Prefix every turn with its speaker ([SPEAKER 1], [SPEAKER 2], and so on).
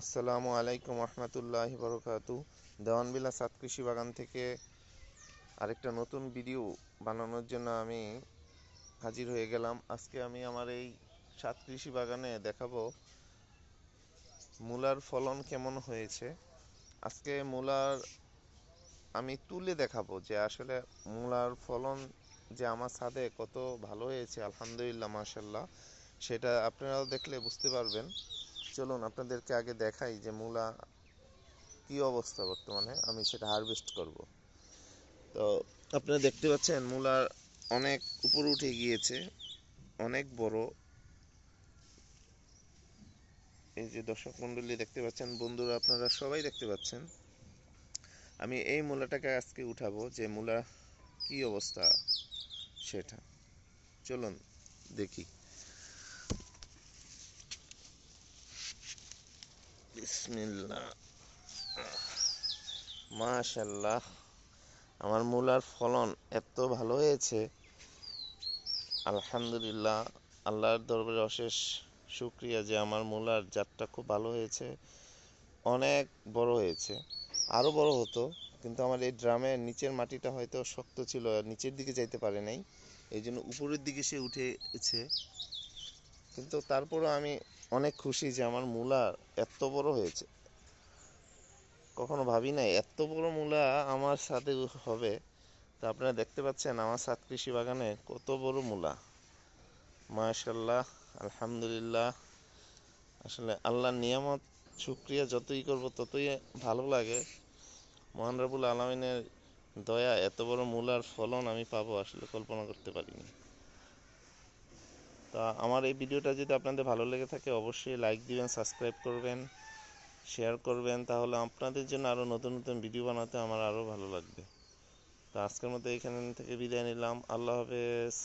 [SPEAKER 1] আসসালামু আলাইকুম রহমতুল্লাহি বরকাতু। দেওয়ানবিলা সাত কৃষি বাগান থেকে আরেকটা নতুন ভিডিও বানানোর জন্য আমি হাজির হয়ে গেলাম। আজকে আমি আমার এই সাত কৃষি বাগানে দেখাবো মূলার ফলন কেমন হয়েছে। আজকে মূলার আমি তুলে দেখাবো যে আসলে মূলার ফলন যে আমার ছাদে কত ভালো হয়েছে, আলহামদুলিল্লাহ মাশাল্লাহ। সেটা আপনারাও দেখলে বুঝতে পারবেন। চলুন আপনাদেরকে আগে দেখাই যে মূলা কি অবস্থা বর্তমানে, আমি সেটা হারভেস্ট করব। তো আপনারা দেখতে পাচ্ছেন মূলার অনেক উপরে উঠে গিয়েছে, অনেক বড়। এই যে দর্শক মণ্ডলী দেখতে পাচ্ছেন, বন্ধুরা আপনারা সবাই দেখতে পাচ্ছেন। আমি এই মূলাটাকে আজকে উঠাবো যে মূলা কি অবস্থা সেটা। চলুন দেখি। বিসমিল্লাহ, মাশাল্লাহ। আমার মূলার ফলন এত ভালো হয়েছে, আলহামদুলিল্লাহ। আল্লাহর দরবারে অশেষ শুকরিয়া যে আমার মূলার জাতটা খুব ভালো হয়েছে, অনেক বড় হয়েছে। আরও বড় হতো, কিন্তু আমার এই ড্রামের নিচের মাটিটা হয়তো শক্ত ছিল, নিচের দিকে যাইতে পারে নাই, এই জন্য উপরের দিকে সে উঠেছে। কিন্তু তারপরও আমি অনেক খুশি যে আমার মূলা এত বড় হয়েছে। কখনো ভাবি নাই এত বড় মূলা আমার ছাদে হবে। তা আপনারা দেখতে পাচ্ছেন আমার ছাদ কৃষি বাগানে কত বড় মূলা, মাশাল্লাহ, আলহামদুলিল্লাহ। আসলে আল্লাহর নিয়ামত শুকরিয়া যতই করব ততই ভালো লাগে। মহান রব্বুল আলামিনের দয়া, এত বড় মূলার ফলন আমি পাবো আসলে কল্পনা করতে পারিনি। তা আমার এই ভিডিওটা যদি আপনাদের ভালো লেগে থাকে অবশ্যই লাইক দিবেন, সাবস্ক্রাইব করবেন, শেয়ার করবেন, তাহলে আপনাদের জন্য আরও নতুন নতুন ভিডিও বানাতে আমার আরও ভালো লাগবে। তো আজকের মতো এখান থেকে বিদায় নিলাম। আল্লাহ হাফেজ।